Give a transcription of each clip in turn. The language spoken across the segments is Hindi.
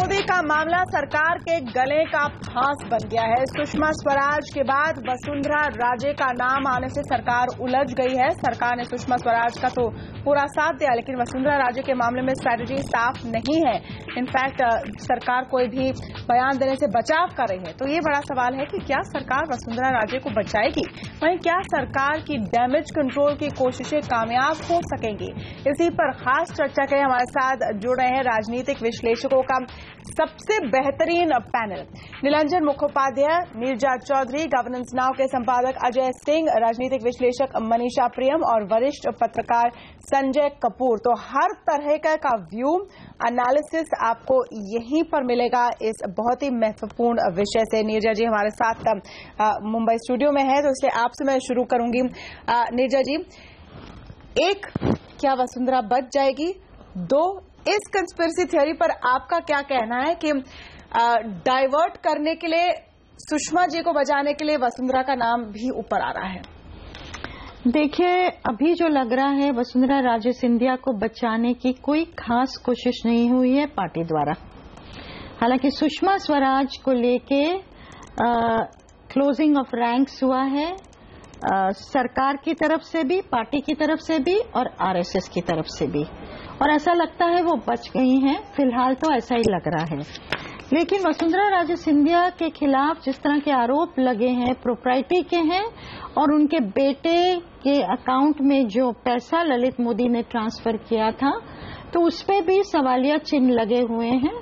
मोदी का मामला सरकार के गले का फांस बन गया है। सुषमा स्वराज के बाद वसुंधरा राजे का नाम आने से सरकार उलझ गई है। सरकार ने सुषमा स्वराज का तो पूरा साथ दिया, लेकिन वसुंधरा राजे के मामले में स्ट्रैटेजी साफ नहीं है। इनफैक्ट सरकार कोई भी बयान देने से बचाव कर रही है। तो ये बड़ा सवाल है कि क्या सरकार वसुंधरा राजे को बचाएगी, वहीं क्या सरकार की डैमेज कंट्रोल की कोशिशें कामयाब हो सकेंगी। इसी पर खास चर्चा के हमारे साथ जुड़ रहे हैं राजनीतिक विश्लेषकों का सबसे बेहतरीन panel. Nilanjan Mukhopadhyay, Neerja Chowdhury, governance now के संपादक अजय सिंह, राजनीतिक विश्लेषक मनीषा प्रियम और वरिष्ठ पत्रकार संजय कपूर। तो हर तरह का व्यू एनालिसिस आपको यहीं पर मिलेगा इस बहुत ही महत्वपूर्ण विषय से। नीरजा जी हमारे साथ मुंबई स्टूडियो में है, तो इसलिए आपसे मैं शुरू करूंगी। नीरजा जी, एक, क्या वसुंधरा बच जाएगी? दो, इस कंस्पिरेसी थ्योरी पर आपका क्या कहना है कि डाइवर्ट करने के लिए, सुषमा जी को बचाने के लिए वसुंधरा का नाम भी ऊपर आ रहा है? देखिए, अभी जो लग रहा है वसुंधरा राजे सिंधिया को बचाने की कोई खास कोशिश नहीं हुई है पार्टी द्वारा। हालांकि सुषमा स्वराज को लेके क्लोजिंग ऑफ रैंक्स हुआ है, सरकार की तरफ से भी, पार्टी की तरफ से भी और आरएसएस की तरफ से भी, और ऐसा लगता है वो बच गई हैं। फिलहाल तो ऐसा ही लग रहा है। लेकिन वसुंधरा राजे सिंधिया के खिलाफ जिस तरह के आरोप लगे हैं प्रोप्राइटी के हैं, और उनके बेटे के अकाउंट में जो पैसा ललित मोदी ने ट्रांसफर किया था, तो उस पे भी सवालिया चिन्ह लगे हुए हैं।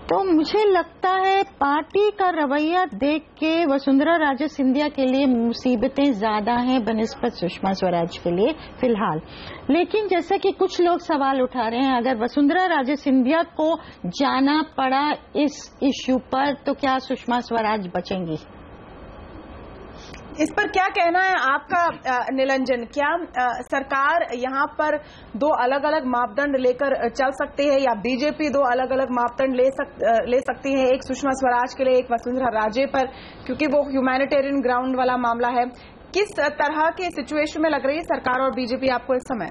तो मुझे लगता है पार्टी का रवैया देख के वसुंधरा राजे सिंधिया के लिए मुसीबतें ज्यादा हैं बनिस्बत सुषमा स्वराज के लिए फिलहाल। लेकिन जैसे कि कुछ लोग सवाल उठा रहे हैं, अगर वसुंधरा राजे सिंधिया को जाना पड़ा इस इश्यू पर, तो क्या सुषमा स्वराज बचेंगी? इस पर क्या कहना है आपका नीलांजन? क्या सरकार यहाँ पर दो अलग अलग मापदंड लेकर चल सकती है, या बीजेपी दो अलग अलग मापदंड ले सकती है, एक सुषमा स्वराज के लिए, एक वसुंधरा राजे पर, क्योंकि वो ह्यूमैनिटेरियन ग्राउंड वाला मामला है? किस तरह के सिचुएशन में लग रही है सरकार और बीजेपी आपको इस समय?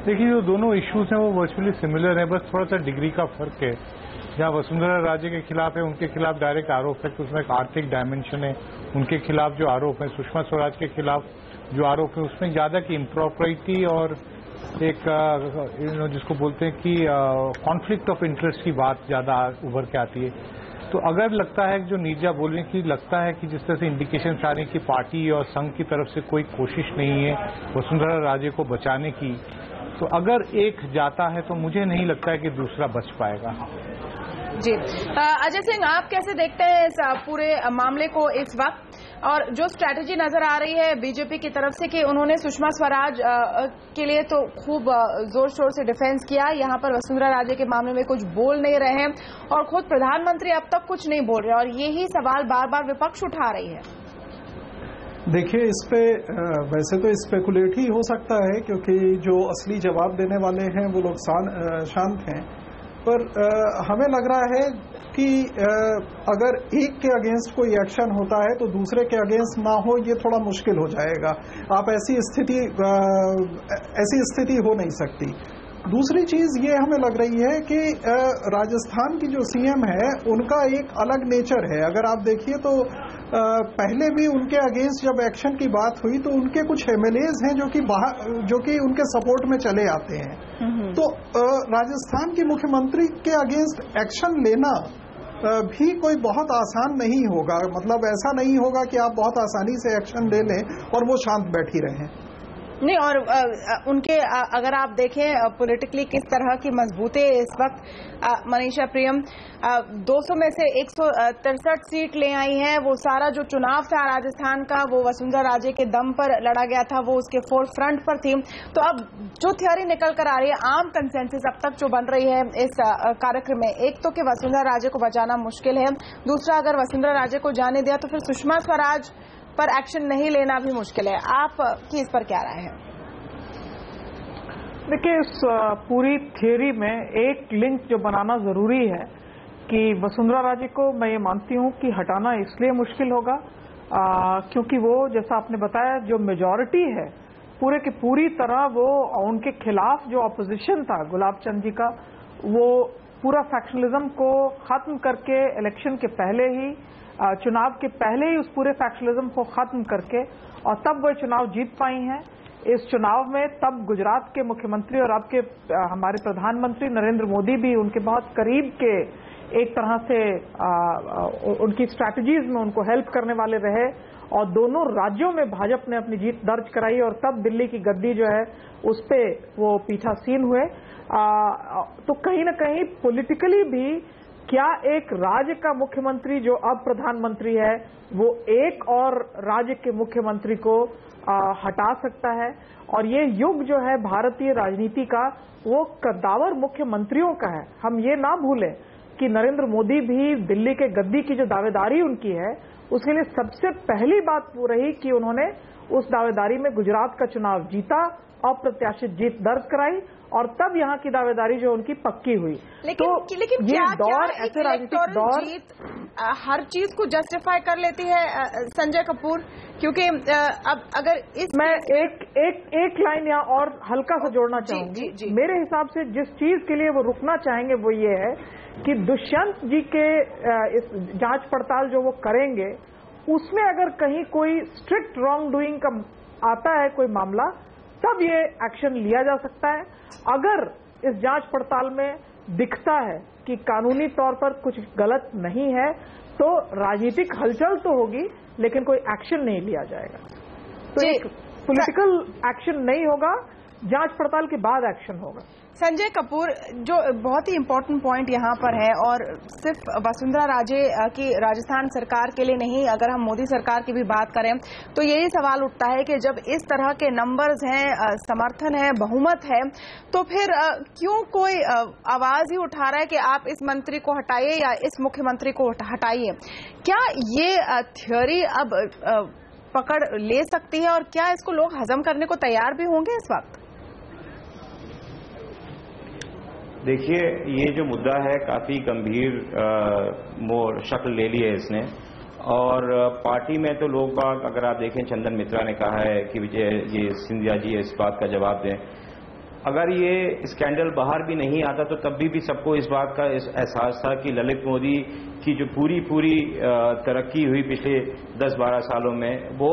देखिए, जो दोनों इश्यूज हैं वो वर्चुअली सिमिलर है, बस थोड़ा सा डिग्री का फर्क है। जहाँ वसुंधरा राजे के खिलाफ है, उनके खिलाफ डायरेक्ट आरोप है कि उसमें एक आर्थिक डायमेंशन है। उनके खिलाफ जो आरोप है, सुषमा स्वराज के खिलाफ जो आरोप है, उसमें ज्यादा की इम्प्रॉपर्टी और एक जिसको बोलते हैं कि कॉन्फ्लिक्ट ऑफ इंटरेस्ट की बात ज्यादा उभर के आती है। तो अगर लगता है जो नीरजा बोल रही कि लगता है कि जिस तरह से इंडिकेशन आ रही कि पार्टी और संघ की तरफ से कोई कोशिश नहीं है वसुंधरा राजे को बचाने की, तो अगर एक जाता है तो मुझे नहीं लगता है कि दूसरा बच पाएगा। जी, अजय सिंह, आप कैसे देखते हैं इस पूरे मामले को इस वक्त, और जो स्ट्रैटेजी नजर आ रही है बीजेपी की तरफ से कि उन्होंने सुषमा स्वराज के लिए तो खूब जोर शोर से डिफेंस किया, यहाँ पर वसुंधरा राजे के मामले में कुछ बोल नहीं रहे हैं, और खुद प्रधानमंत्री अब तक कुछ नहीं बोल रहे, और यही सवाल बार बार विपक्ष उठा रही है। देखिए, इस पे वैसे तो स्पेकुलेट ही हो सकता है, क्योंकि जो असली जवाब देने वाले हैं वो लोग शांत हैं, पर हमें लग रहा है कि अगर एक के अगेंस्ट कोई एक्शन होता है तो दूसरे के अगेंस्ट ना हो, ये थोड़ा मुश्किल हो जाएगा। आप ऐसी स्थिति हो नहीं सकती। दूसरी चीज ये हमें लग रही है कि राजस्थान की जो सीएम है उनका एक अलग नेचर है। अगर आप देखिए तो पहले भी उनके अगेंस्ट जब एक्शन की बात हुई तो उनके कुछ एमएलएज हैं जो कि उनके सपोर्ट में चले आते हैं। तो राजस्थान की मुख्यमंत्री के अगेंस्ट एक्शन लेना भी कोई बहुत आसान नहीं होगा। मतलब ऐसा नहीं होगा कि आप बहुत आसानी से एक्शन ले लें और वो शांत बैठी रहें। नहीं, और उनके अगर आप देखें पॉलिटिकली किस तरह की मजबूती है इस वक्त। मनीषा प्रियम 200 में से 163 सीट ले आई हैं। वो सारा जो चुनाव था राजस्थान का, वो वसुंधरा राजे के दम पर लड़ा गया था, वो उसके फोर्थ फ्रंट पर थी। तो अब जो थ्योरी निकल कर आ रही है, आम कंसेंसस अब तक जो बन रही है इस कार्यक्रम में, एक तो कि वसुंधरा राजे को बचाना मुश्किल है, दूसरा अगर वसुंधरा राजे को जाने दिया तो फिर सुषमा स्वराज पर एक्शन नहीं लेना भी मुश्किल है। आप की इस पर क्या राय है? देखिए, इस पूरी थियरी में एक लिंक जो बनाना जरूरी है कि वसुंधरा राजे को मैं ये मानती हूँ कि हटाना इसलिए मुश्किल होगा क्योंकि वो, जैसा आपने बताया, जो मेजॉरिटी है पूरे की पूरी तरह वो उनके खिलाफ जो ऑपोजिशन था गुलाब चंद जी का, वो पूरा फैक्शनलिज्म को खत्म करके इलेक्शन के पहले ही, चुनाव के पहले ही उस पूरे फैक्शनलिज्म को खत्म करके और तब वो चुनाव जीत पाई हैं। इस चुनाव में तब गुजरात के मुख्यमंत्री और अब के हमारे प्रधानमंत्री नरेंद्र मोदी भी उनके बहुत करीब के एक तरह से उनकी स्ट्रैटेजीज में उनको हेल्प करने वाले रहे और दोनों राज्यों में भाजपा ने अपनी जीत दर्ज कराई और तब दिल्ली की गद्दी जो है उस पे वो पीठासीन हुए। तो कहीं ना कहीं पॉलिटिकली भी क्या एक राज्य का मुख्यमंत्री जो अब प्रधानमंत्री है वो एक और राज्य के मुख्यमंत्री को हटा सकता है? और ये युग जो है भारतीय राजनीति का वो कद्दावर मुख्यमंत्रियों का है। हम ये ना भूलें कि नरेंद्र मोदी भी दिल्ली के गद्दी की जो दावेदारी उनकी है उसके लिए सबसे पहली बात वो रही कि उन्होंने उस दावेदारी में गुजरात का चुनाव जीता, अप्रत्याशित जीत दर्ज कराई और तब यहाँ की दावेदारी जो उनकी पक्की हुई। लेकिन ये क्या दौर ऐसे राजनीतिक दौर जीत हर चीज को जस्टिफाई कर लेती है संजय कपूर? क्योंकि अब अगर मैं एक लाइन यहाँ और हल्का सा जोड़ना चाहूंगी। मेरे हिसाब से जिस चीज के लिए वो रुकना चाहेंगे वो ये है कि दुष्यंत जी के इस जांच पड़ताल जो वो करेंगे उसमें अगर कहीं कोई स्ट्रिक्ट रॉन्ग डूइंग का आता है कोई मामला तब ये एक्शन लिया जा सकता है। अगर इस जांच पड़ताल में दिखता है कि कानूनी तौर पर कुछ गलत नहीं है तो राजनीतिक हलचल तो होगी लेकिन कोई एक्शन नहीं लिया जाएगा। तो एक पॉलिटिकल एक्शन नहीं होगा, जांच पड़ताल के बाद एक्शन होगा। संजय कपूर, जो बहुत ही इम्पोर्टेंट पॉइंट यहाँ पर है और सिर्फ वसुंधरा राजे की राजस्थान सरकार के लिए नहीं, अगर हम मोदी सरकार की भी बात करें तो यही सवाल उठता है कि जब इस तरह के नंबर्स हैं, समर्थन है, बहुमत है, तो फिर क्यों कोई आवाज ही उठा रहा है कि आप इस मंत्री को हटाइए या इस मुख्यमंत्री को हटाइए? क्या ये थ्योरी अब पकड़ ले सकती है और क्या इसको लोग हजम करने को तैयार भी होंगे इस वक्त? देखिए, ये जो मुद्दा है काफी गंभीर शक्ल ले ली है इसने और पार्टी में तो लोग बाग, अगर आप देखें, चंदन मित्रा ने कहा है कि विजय सिंधिया जी इस बात का जवाब दें। अगर ये स्कैंडल बाहर भी नहीं आता तो तब भी सबको इस बात का एहसास था कि ललित मोदी की जो पूरी तरक्की हुई पिछले 10-12 सालों में वो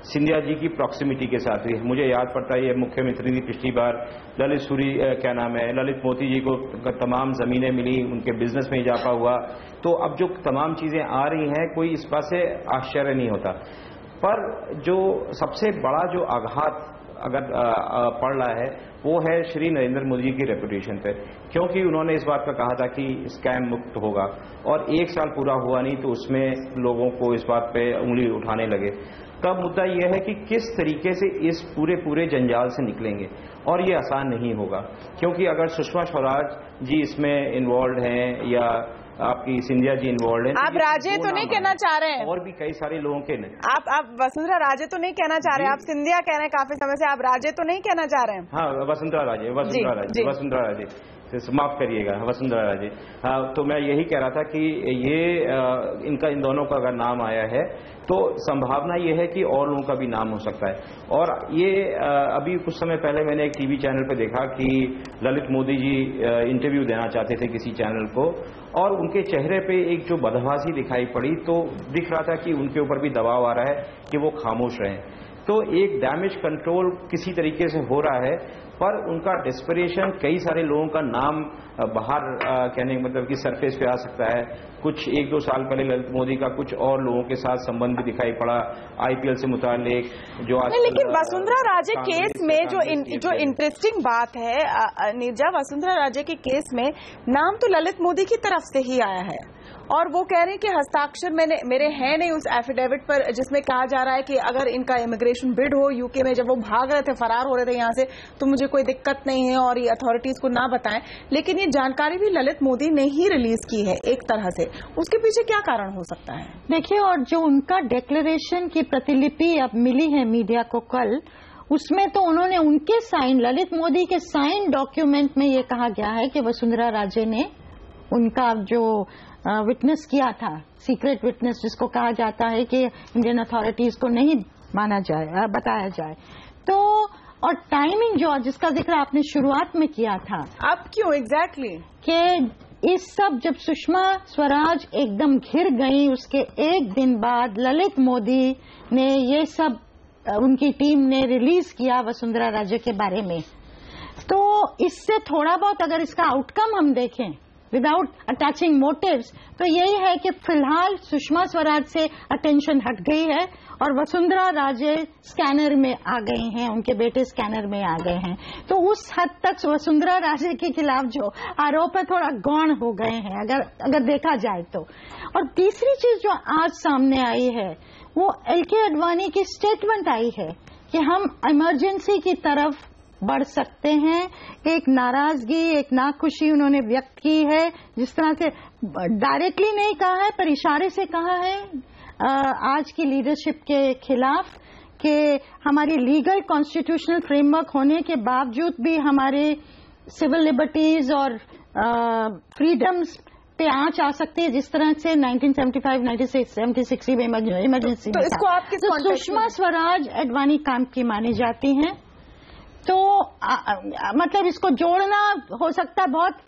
सिंधिया जी की प्रॉक्सिमिटी के साथ हुई। मुझे याद पड़ता है ये मुख्यमंत्री की पिछली बार ललित मोदी जी को तमाम जमीनें मिली, उनके बिजनेस में इजाफा हुआ। तो अब जो तमाम चीजें आ रही हैं कोई इस बात से आश्चर्य नहीं होता। पर जो सबसे बड़ा जो आघात अगर पड़ रहा है वो है श्री नरेंद्र मोदी जी की रेपुटेशन पे, क्योंकि उन्होंने इस बात का कहा था कि स्कैम मुक्त होगा और 1 साल पूरा हुआ नहीं तो उसमें लोगों को इस बात पे उंगली उठाने लगे। तब मुद्दा यह है कि किस तरीके से इस पूरे जंजाल से निकलेंगे और ये आसान नहीं होगा, क्योंकि अगर सुषमा स्वराज जी इसमें इन्वॉल्व हैं या आपकी सिंधिया जी इन्वॉल्व है। आप राजे तो नहीं कहना चाह रहे हैं? और भी कई सारे लोगों के नहीं। आप वसुंधरा राजे तो नहीं कहना चाह रहे हैं? आप सिंधिया कह रहे हैं काफी समय से, आप राजे तो नहीं कहना चाह रहे हैं? हाँ, वसुंधरा राजे माफ करिएगा, वसुंधरा राजे। हाँ, तो मैं यही कह रहा था कि ये इन दोनों का अगर नाम आया है तो संभावना ये है कि और लोगों का भी नाम हो सकता है। और ये अभी कुछ समय पहले मैंने एक टीवी चैनल पे देखा कि ललित मोदी जी इंटरव्यू देना चाहते थे किसी चैनल को और उनके चेहरे पे एक जो बदहवासी दिखाई पड़ी तो दिख रहा था कि उनके ऊपर भी दबाव आ रहा है कि वो खामोश रहें। तो एक डैमेज कंट्रोल किसी तरीके से हो रहा है, पर उनका डेस्परेशन, कई सारे लोगों का नाम बाहर कहने का मतलब कि सरफेस पे आ सकता है। कुछ 1-2 साल पहले ललित मोदी का कुछ और लोगों के साथ संबंध भी दिखाई पड़ा आईपीएल से मुतालिक जो आज। लेकिन वसुंधरा राजे केस में जो इंटरेस्टिंग बात है नीरजा, वसुंधरा राजे के केस में नाम तो ललित मोदी की तरफ से ही आया है और वो कह रहे हैं कि हस्ताक्षर मेरे हैं नहीं उस एफिडेविट पर जिसमें कहा जा रहा है कि अगर इनका इमिग्रेशन बिड हो यूके में, जब वो भाग रहे थे, फरार हो रहे थे यहाँ से, तो मुझे कोई दिक्कत नहीं है और ये अथॉरिटीज को ना बताएं। लेकिन ये जानकारी भी ललित मोदी ने ही रिलीज की है एक तरह से। उसके पीछे क्या कारण हो सकता है? देखिए, और जो उनका डिक्लेरेशन की प्रतिलिपि अब मिली है मीडिया को कल, उसमें तो उन्होंने उनके साइन, ललित मोदी के साइन डॉक्यूमेंट में ये कहा गया है कि वसुंधरा राजे ने उनका जो विटनेस किया था, सीक्रेट विटनेस जिसको कहा जाता है कि इंडियन अथॉरिटीज को नहीं माना जाए, बताया जाए। तो और टाइमिंग जो जिसका जिक्र आपने शुरुआत में किया था, अब क्यों एग्जैक्टली कि इस सब जब सुषमा स्वराज एकदम घिर गई, उसके एक दिन बाद ललित मोदी ने ये सब उनकी टीम ने रिलीज किया वसुंधरा राजे के बारे में। तो इससे थोड़ा बहुत अगर इसका आउटकम हम देखें विदाउट अटैचिंग मोटिव्स, तो यही है कि फिलहाल सुषमा स्वराज से अटेंशन हट गई है और वसुंधरा राजे स्कैनर में आ गई हैं, उनके बेटे स्कैनर में आ गए हैं। तो उस हद तक वसुंधरा राजे के खिलाफ जो आरोप है थोड़ा गौण हो गए हैं अगर देखा जाए तो। और तीसरी चीज जो आज सामने आई है वो एलके आडवाणी की स्टेटमेंट आई है कि हम इमरजेंसी की तरफ बढ़ सकते हैं। एक नाराजगी, एक नाखुशी उन्होंने व्यक्त की है, जिस तरह से डायरेक्टली नहीं कहा है पर इशारे से कहा है आज की लीडरशिप के खिलाफ कि हमारी लीगल कॉन्स्टिट्यूशनल फ्रेमवर्क होने के बावजूद भी हमारे सिविल लिबर्टीज और फ्रीडम्स पे आंच आ सकती है, जिस तरह से 1975, 1976 में इमरजेंसी तो इसको आप किस कॉन्टेक्स्ट में? सुषमा स्वराज आडवाणी कैंप की मानी जाती हैं। तो मतलब इसको जोड़ना हो सकता है बहुत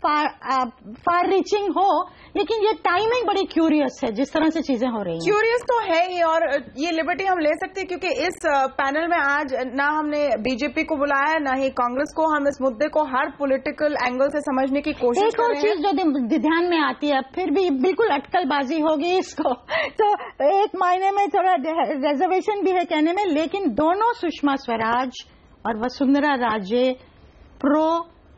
फार रीचिंग हो, लेकिन ये टाइमिंग बड़ी क्यूरियस है जिस तरह से चीजें हो रही हैं। क्यूरियस तो है ही, और ये लिबर्टी हम ले सकते हैं क्योंकि इस पैनल में आज ना हमने बीजेपी को बुलाया ना ही कांग्रेस को। हम इस मुद्दे को हर पॉलिटिकल एंगल से समझने की कोशिश कर रहे हैं। एक और चीज जो ध्यान में आती है, फिर भी बिल्कुल अटकलबाजी होगी इसको, तो एक मायने में थोड़ा रिजर्वेशन भी है कहने में, लेकिन दोनों सुषमा स्वराज और वसुंधरा राजे प्रो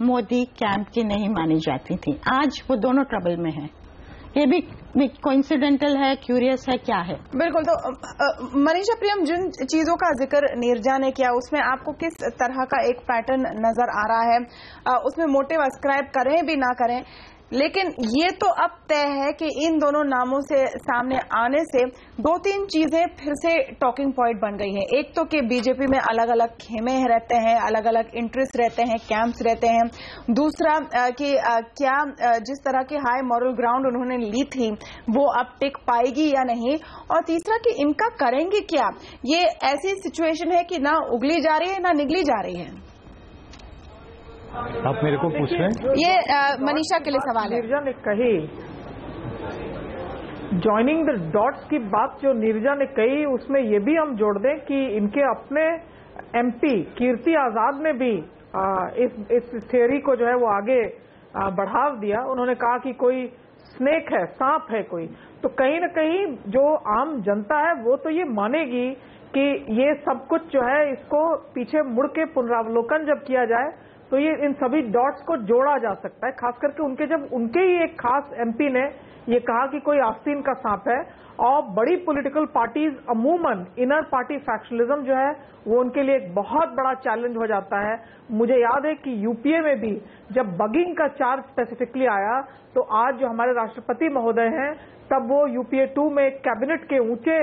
मोदी कैंप की नहीं मानी जाती थी। आज वो दोनों ट्रबल में हैं। ये भी कोइंसिडेंटल है, क्यूरियस है, क्या है? बिल्कुल। तो मनीषा प्रियम, जिन चीजों का जिक्र नीरजा ने किया उसमें आपको किस तरह का एक पैटर्न नजर आ रहा है? उसमें मोटिव अस्क्राइब करें भी ना करें, लेकिन ये तो अब तय है कि इन दोनों नामों से सामने आने से दो तीन चीजें फिर से टॉकिंग पॉइंट बन गई हैं। एक तो कि बीजेपी में अलग अलग खेमे रहते हैं, अलग अलग इंटरेस्ट रहते हैं, कैंप्स रहते हैं। दूसरा कि क्या जिस तरह की हाई मॉरल ग्राउंड उन्होंने ली थी वो अब टिक पाएगी या नहीं। और तीसरा कि इनका करेंगे क्या। ये ऐसी सिचुएशन है कि ना उगली जा रही है ना निगली जा रही है। आप मेरे को पूछ रहे हैं? ये मनीषा के लिए सवाल है। नीरजा ने कही ज्वाइनिंग द डॉट्स की बात जो नीरजा ने कही, उसमें ये भी हम जोड़ दें कि इनके अपने एमपी कीर्ति आजाद ने भी इस थ्योरी को जो है वो आगे बढ़ाव दिया। उन्होंने कहा कि कोई स्नेक है, सांप है कोई, तो कहीं न कहीं जो आम जनता है वो तो ये मानेगी कि ये सब कुछ जो है इसको पीछे मुड़ के पुनरावलोकन जब किया जाए तो ये इन सभी डॉट्स को जोड़ा जा सकता है। खास करके जब उनके ही एक खास एमपी ने ये कहा कि कोई आस्तीन का सांप है, और बड़ी पॉलिटिकल पार्टीज अमूमन इनर पार्टी फैक्शनलिज्म जो है वो उनके लिए एक बहुत बड़ा चैलेंज हो जाता है। मुझे याद है कि यूपीए में भी जब बगिंग का चार्ज स्पेसिफिकली आया तो आज जो हमारे राष्ट्रपति महोदय हैं तब वो यूपीए 2 में कैबिनेट के ऊंचे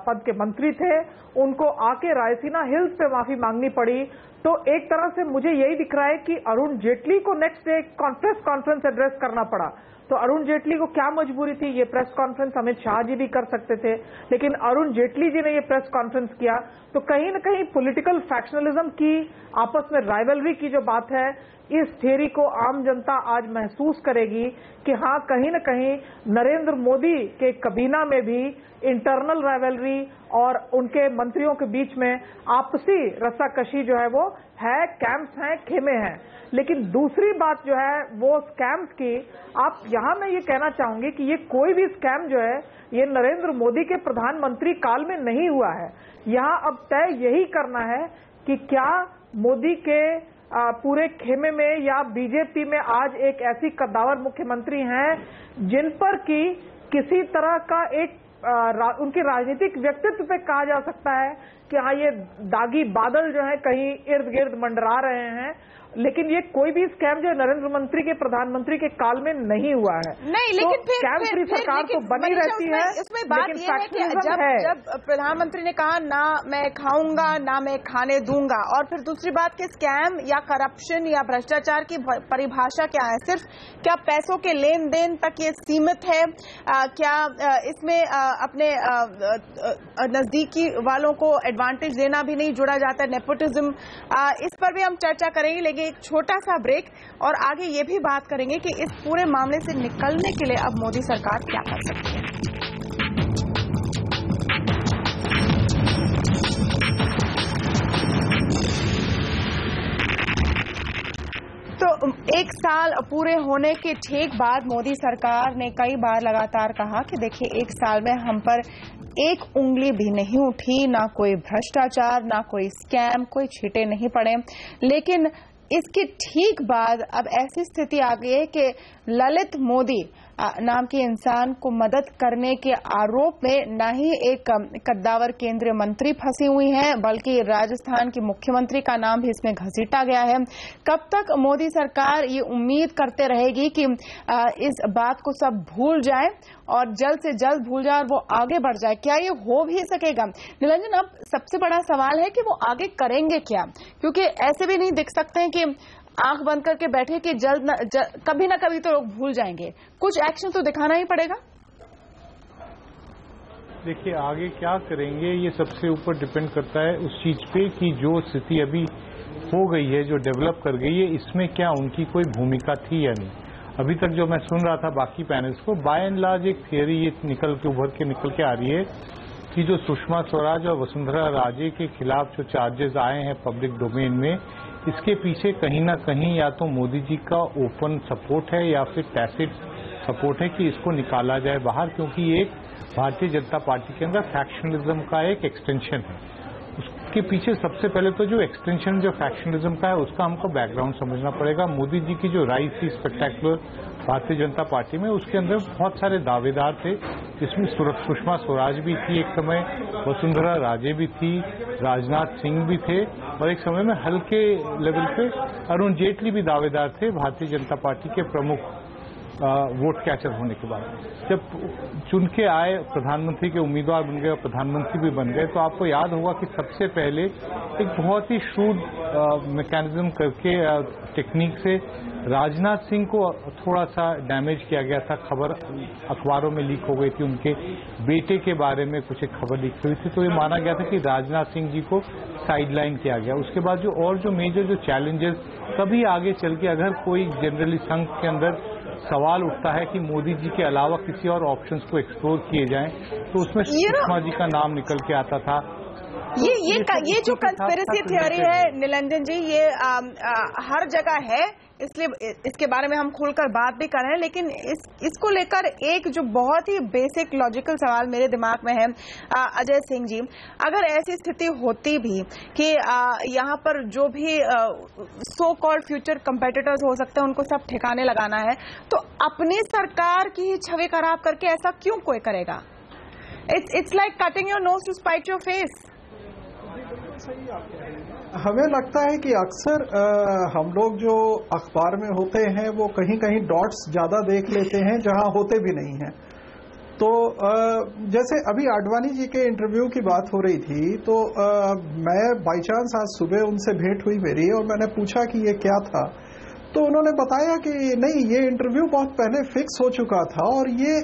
पद के मंत्री थे, उनको आके रायसीना हिल्स पे माफी मांगनी पड़ी। तो एक तरह से मुझे यही दिख रहा है कि अरुण जेटली को next day press conference address करना पड़ा। तो अरुण जेटली को क्या मजबूरी थी? ये प्रेस कॉन्फ्रेंस अमित शाह जी भी कर सकते थे, लेकिन अरुण जेटली जी ने ये प्रेस कॉन्फ्रेंस किया। तो कहीं न कहीं पॉलिटिकल फैक्शनलिज्म की आपस में राइवलरी की जो बात है, इस थियरी को आम जनता आज महसूस करेगी कि हाँ, कहीं न कहीं नरेंद्र मोदी के कबीना में भी इंटरनल राइवलरी और उनके मंत्रियों के बीच में आपसी रस्साकशी जो है वो है, कैंप्स हैं, खेमे हैं। लेकिन दूसरी बात जो है वो स्कैम्स की, आप यहां मैं ये कहना चाहूंगी कि ये कोई भी स्कैम जो है ये नरेंद्र मोदी के प्रधानमंत्री काल में नहीं हुआ है। यहां अब तय यही करना है कि क्या मोदी के पूरे खेमे में या बीजेपी में आज एक ऐसी कद्दावर मुख्यमंत्री हैं जिन पर कि किसी तरह का एक उनके राजनीतिक व्यक्तित्व पे कहा जा सकता है कि हाँ, ये दागी बादल जो है कहीं इर्द गिर्द मंडरा रहे हैं। लेकिन ये कोई भी स्कैम जो नरेंद्र मंत्री के प्रधानमंत्री के काल में नहीं हुआ है। नहीं, लेकिन तो स्कैम फ्री सरकार तो बनी रहती है। इसमें बात यह है कि जब प्रधानमंत्री ने कहा ना मैं खाऊंगा ना मैं खाने दूंगा, और फिर दूसरी बात कि स्कैम या करप्शन या भ्रष्टाचार की परिभाषा क्या है? सिर्फ क्या पैसों के लेन देन तक ये सीमित है? क्या इसमें अपने नजदीकी वालों को एडवांटेज देना भी नहीं जुड़ा जाता है? नेपोटिज्म, इस पर भी हम चर्चा करेंगे। लेकिन लेंगे एक छोटा सा ब्रेक और आगे ये भी बात करेंगे कि इस पूरे मामले से निकलने के लिए अब मोदी सरकार क्या कर सकती है। तो एक साल पूरे होने के ठीक बाद मोदी सरकार ने कई बार लगातार कहा कि देखिए, एक साल में हम पर एक उंगली भी नहीं उठी, ना कोई भ्रष्टाचार, ना कोई स्कैम, कोई छींटे नहीं पड़े। लेकिन इसके ठीक बाद अब ऐसी स्थिति आ गई है कि ललित मोदी नाम के इंसान को मदद करने के आरोप में न ही एक कद्दावर केंद्रीय मंत्री फंसी हुई है, बल्कि राजस्थान की मुख्यमंत्री का नाम भी इसमें घसीटा गया है। कब तक मोदी सरकार ये उम्मीद करते रहेगी कि इस बात को सब भूल जाए और जल्द से जल्द भूल जाए और वो आगे बढ़ जाए? क्या ये हो भी सकेगा? निरंजन, अब सबसे बड़ा सवाल है कि वो आगे करेंगे क्या, क्योंकि ऐसे भी नहीं दिख सकते हैं कि आंख बंद करके बैठे कि कभी ना कभी तो लोग भूल जाएंगे। कुछ एक्शन तो दिखाना ही पड़ेगा। देखिए, आगे क्या करेंगे ये सबसे ऊपर डिपेंड करता है उस चीज पे कि जो स्थिति अभी हो गई है, जो डेवलप कर गई है, इसमें क्या उनकी कोई भूमिका थी या नहीं। अभी तक जो मैं सुन रहा था बाकी पैनल्स को, बाय एंड लार्ज एक थियरी ये निकल के आ रही है कि जो सुषमा स्वराज और वसुंधरा राजे के खिलाफ जो चार्जेस आए हैं पब्लिक डोमेन में, इसके पीछे कहीं ना कहीं या तो मोदी जी का ओपन सपोर्ट है या फिर टैसिट सपोर्ट है कि इसको निकाला जाए बाहर, क्योंकि ये एक भारतीय जनता पार्टी के अंदर फैक्शनलिज्म का एक एक्सटेंशन है। उसके पीछे सबसे पहले तो जो एक्सटेंशन जो फैक्शनलिज्म का है उसका हमको बैकग्राउंड समझना पड़ेगा। मोदी जी की जो राइज थी स्पेक्टेकुलर भारतीय जनता पार्टी में, उसके अंदर बहुत सारे दावेदार थे, जिसमें सुषमा स्वराज भी थी एक समय, वसुंधरा राजे भी थी, राजनाथ सिंह भी थे और एक समय में हल्के लेवल पे अरुण जेटली भी दावेदार थे भारतीय जनता पार्टी के प्रमुख वोट कैचर होने के बाद। जब चुन के आए, प्रधानमंत्री के उम्मीदवार बन गए और प्रधानमंत्री भी बन गए, तो आपको याद होगा कि सबसे पहले एक बहुत ही शूड मैकेनिज्म करके टेक्निक से राजनाथ सिंह को थोड़ा सा डैमेज किया गया था। खबर अखबारों में लीक हो गई थी, उनके बेटे के बारे में कुछ एक खबर लीक हुई थी, तो ये माना गया था कि राजनाथ सिंह जी को साइडलाइन किया गया। उसके बाद जो मेजर जो चैलेंजेस कभी आगे चल के अगर कोई जनरली संघ के अंदर सवाल उठता है कि मोदी जी के अलावा किसी और ऑप्शंस को एक्सप्लोर किए जाएं, तो उसमें सुषमा जी का नाम निकल के आता था। ये जो कंस्पिरेसी थ्योरी है निरंजन जी, ये हर जगह है, इसलिए इसके बारे में हम खुलकर बात भी कर रहे हैं। लेकिन इसको लेकर एक जो बहुत ही बेसिक लॉजिकल सवाल मेरे दिमाग में है, अजय सिंह जी, अगर ऐसी स्थिति होती भी कि यहाँ पर जो भी सो कॉल्ड फ्यूचर कंपेटिटर्स हो सकते हैं उनको सब ठिकाने लगाना है, तो अपनी सरकार की ही छवि खराब करके ऐसा क्यों कोई करेगा? It's like cutting your nose to spite your face. हमें लगता है कि अक्सर हम लोग जो अखबार में होते हैं वो कहीं कहीं डॉट्स ज्यादा देख लेते हैं जहां होते भी नहीं हैं। तो जैसे अभी आडवाणी जी के इंटरव्यू की बात हो रही थी, तो मैं बाय चांस आज सुबह उनसे भेंट हुई मेरी और मैंने पूछा कि ये क्या था, तो उन्होंने बताया कि नहीं, ये इंटरव्यू बहुत पहले फिक्स हो चुका था और ये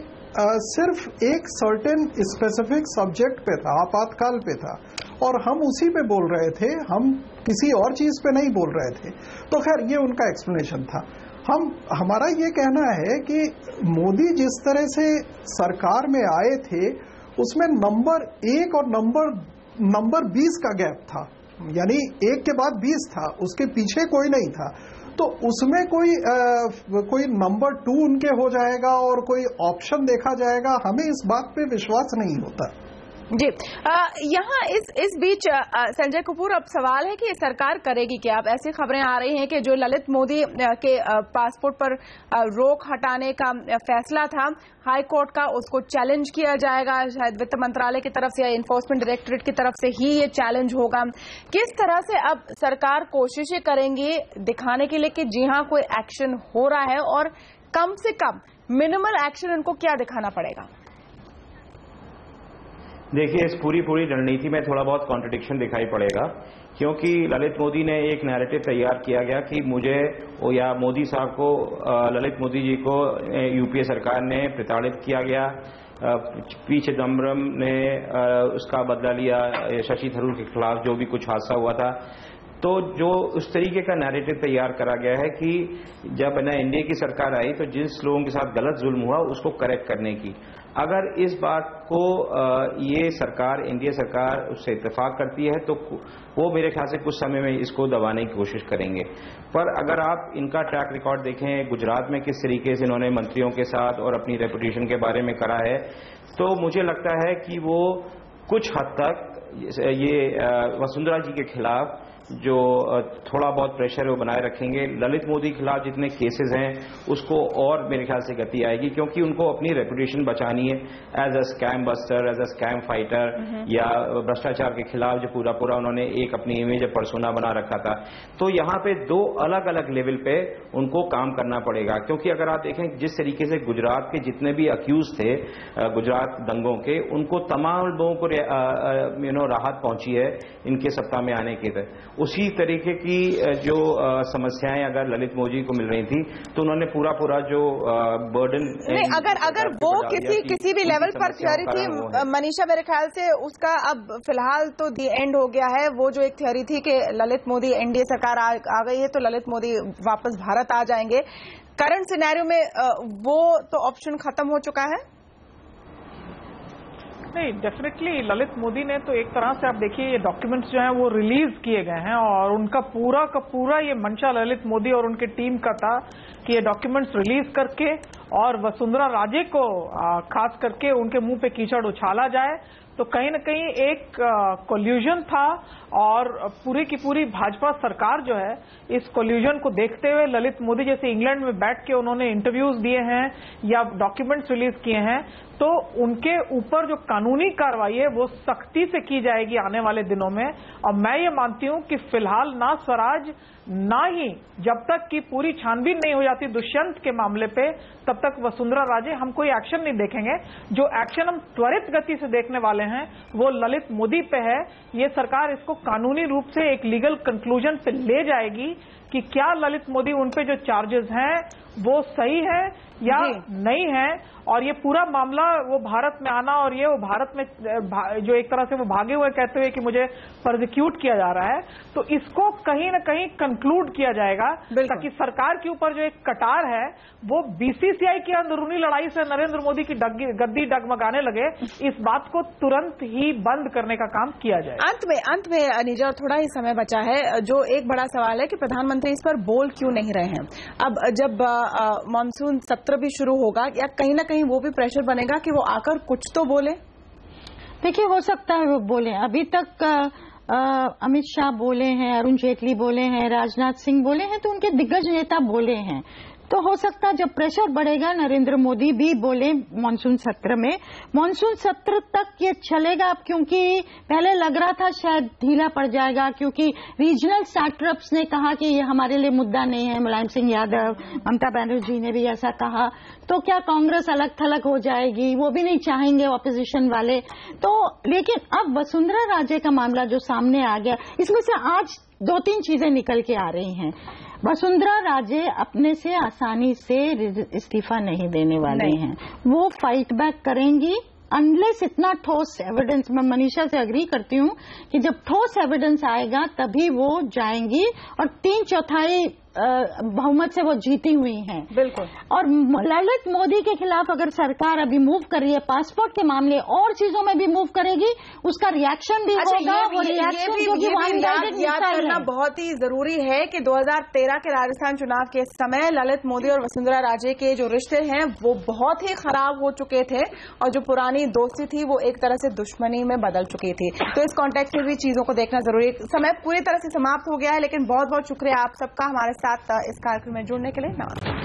सिर्फ एक सर्टेन स्पेसिफिक सब्जेक्ट पे था, आपातकाल पे था और हम उसी पे बोल रहे थे, हम किसी और चीज पे नहीं बोल रहे थे। तो खैर ये उनका एक्सप्लेनेशन था। हमारा ये कहना है कि मोदी जिस तरह से सरकार में आए थे उसमें नंबर 1 और नंबर 20 का गैप था, यानी 1 के बाद 20 था, उसके पीछे कोई नहीं था। तो उसमें कोई नंबर 2 उनके हो जाएगा और कोई ऑप्शन देखा जाएगा, हमें इस बात पे विश्वास नहीं होता जी। यहाँ इस बीच संजय कपूर, अब सवाल है कि सरकार करेगी क्या? अब ऐसी खबरें आ रही हैं कि जो ललित मोदी के पासपोर्ट पर रोक हटाने का फैसला था हाई कोर्ट का, उसको चैलेंज किया जाएगा, शायद वित्त मंत्रालय की तरफ से या इन्फोर्समेंट डायरेक्टोरेट की तरफ से ही ये चैलेंज होगा। किस तरह से अब सरकार कोशिशें करेंगी दिखाने के लिए कि जी हाँ कोई एक्शन हो रहा है, और कम से कम मिनिमल एक्शन इनको क्या दिखाना पड़ेगा? देखिए, इस पूरी रणनीति में थोड़ा बहुत कॉन्ट्रडिक्शन दिखाई पड़ेगा, क्योंकि ललित मोदी ने एक नैरेटिव तैयार किया गया कि मुझे या मोदी साहब को, ललित मोदी जी को यूपीए सरकार ने प्रताड़ित किया गया, पी चिदम्बरम ने उसका बदला लिया शशि थरूर के खिलाफ जो भी कुछ हादसा हुआ था। तो जो उस तरीके का नैरेटिव तैयार करा गया है कि जब एनडीए की सरकार आई तो जिस लोगों के साथ गलत जुल्म हुआ उसको करेक्ट करने की, अगर इस बात को ये सरकार, एनडीए सरकार उससे इत्तेफाक करती है तो वो मेरे ख्याल से कुछ समय में इसको दबाने की कोशिश करेंगे। पर अगर आप इनका ट्रैक रिकॉर्ड देखें, गुजरात में किस तरीके से इन्होंने मंत्रियों के साथ और अपनी रेपुटेशन के बारे में करा है, तो मुझे लगता है कि वो कुछ हद तक ये वसुंधरा जी के खिलाफ जो थोड़ा बहुत प्रेशर है वो बनाए रखेंगे। ललित मोदी के खिलाफ जितने केसेस हैं उसको और मेरे ख्याल से गति आएगी, क्योंकि उनको अपनी रेपुटेशन बचानी है as a scam buster, as a scam fighter, या भ्रष्टाचार के खिलाफ जो पूरा उन्होंने एक अपनी इमेज पर्सोना बना रखा था। तो यहाँ पे दो अलग अलग लेवल पे उनको काम करना पड़ेगा, क्योंकि अगर आप देखें जिस तरीके से गुजरात के जितने भी अक्यूज थे गुजरात दंगों के, उनको तमाम लोगों को राहत पहुंची है इनके सत्ता में आने के तहत। उसी तरीके की जो समस्याएं अगर ललित मोदी को मिल रही थी तो उन्होंने पूरा जो बर्डन अगर वो किसी भी लेवल पर थ्योरी थी मनीषा, मेरे ख्याल से उसका अब फिलहाल तो दी एंड हो गया है। वो जो एक थ्योरी थी कि ललित मोदी, एनडीए सरकार आ गई है तो ललित मोदी वापस भारत आ जाएंगे, करंट सिनेरियो में वो तो ऑप्शन खत्म हो चुका है। नहीं, डेफिनेटली ललित मोदी ने तो एक तरह से आप देखिए ये डॉक्यूमेंट्स जो हैं वो रिलीज किए गए हैं और उनका पूरा का पूरा ये मंशा ललित मोदी और उनकी टीम का था कि ये डॉक्यूमेंट्स रिलीज करके और वसुंधरा राजे को खास करके उनके मुंह पे कीचड़ उछाला जाए। तो कहीं न कहीं एक कोल्यूजन था और पूरी की पूरी भाजपा सरकार जो है इस कोल्यूजन को देखते हुए ललित मोदी जैसे इंग्लैंड में बैठ के उन्होंने इंटरव्यूज दिए हैं या डॉक्यूमेंट्स रिलीज किए हैं, तो उनके ऊपर जो कानूनी कार्रवाई है वो सख्ती से की जाएगी आने वाले दिनों में। और मैं ये मानती हूं कि फिलहाल ना स्वराज ना ही जब तक कि पूरी छानबीन नहीं हो जाती दुष्यंत के मामले पे, तब तक वसुंधरा राजे हम कोई एक्शन नहीं देखेंगे। जो एक्शन हम त्वरित गति से देखने वाले हैं वो ललित मोदी पे है। ये सरकार इसको कानूनी रूप से एक लीगल कंक्लूजन पे ले जाएगी कि क्या ललित मोदी उन पे जो चार्जेस हैं वो सही है या नहीं है, और ये पूरा मामला वो भारत में आना और ये वो भारत में जो एक तरह से वो भागे हुए कहते हुए कि मुझे प्रोसिक्यूट किया जा रहा है, तो इसको कहीं न कहीं कंक्लूड किया जाएगा ताकि सरकार के ऊपर जो एक कटार है वो बीसीसीआई की अंदरूनी लड़ाई से नरेंद्र मोदी की गद्दी डगमगाने लगे, इस बात को तुरंत ही बंद करने का काम किया जाए। अंत में अनीजा, थोड़ा ही समय बचा है, जो एक बड़ा सवाल है कि प्रधानमंत्री इस पर बोल क्यों नहीं रहे हैं। अब जब मानसून सत्र भी शुरू होगा या कहीं ना कहीं वो भी प्रेशर बनेगा कि वो आकर कुछ तो बोले। देखिए, हो सकता है वो बोले। अभी तक अमित शाह बोले हैं, अरुण जेटली बोले हैं, राजनाथ सिंह बोले हैं, तो उनके दिग्गज नेता बोले हैं। तो हो सकता है जब प्रेशर बढ़ेगा नरेंद्र मोदी भी बोले मानसून सत्र में। मानसून सत्र तक ये चलेगा, क्योंकि पहले लग रहा था शायद ढीला पड़ जाएगा, क्योंकि रीजनल स्टार्टअप्स ने कहा कि ये हमारे लिए मुद्दा नहीं है। मुलायम सिंह यादव, ममता बनर्जी ने भी ऐसा कहा। तो क्या कांग्रेस अलग थलग हो जाएगी, वो भी नहीं चाहेंगे ऑपोजिशन वाले। तो लेकिन अब वसुंधरा राजे का मामला जो सामने आ गया, इसमें से आज 2-3 चीजें निकल के आ रही हैं। वसुंधरा राजे अपने से आसानी से इस्तीफा नहीं देने वाली हैं। वो फाइट बैक करेंगी अनलेस इतना ठोस एविडेंस। मैं मनीषा से अग्री करती हूं कि जब ठोस एविडेंस आएगा तभी वो जाएंगी, और 3/4 बहुमत से वो जीती हुई हैं। बिल्कुल। और ललित मोदी के खिलाफ अगर सरकार अभी मूव कर रही है, पासपोर्ट के मामले और चीजों में भी मूव करेगी, उसका रिएक्शन भी होगा। ये याद करना बहुत ही जरूरी है कि 2013 के राजस्थान चुनाव के समय ललित मोदी और वसुंधरा राजे के जो रिश्ते हैं वो बहुत ही खराब हो चुके थे, और जो पुरानी दोस्ती थी वो एक तरह से दुश्मनी में बदल चुकी थी। तो इस कॉन्टेक्स्ट में भी चीजों को देखना जरूरी है। समय पूरी तरह से समाप्त हो गया है, लेकिन बहुत बहुत शुक्रिया आप सबका हमारे साथ इस कार्यक्रम में जुड़ने के लिए। नमस्कार।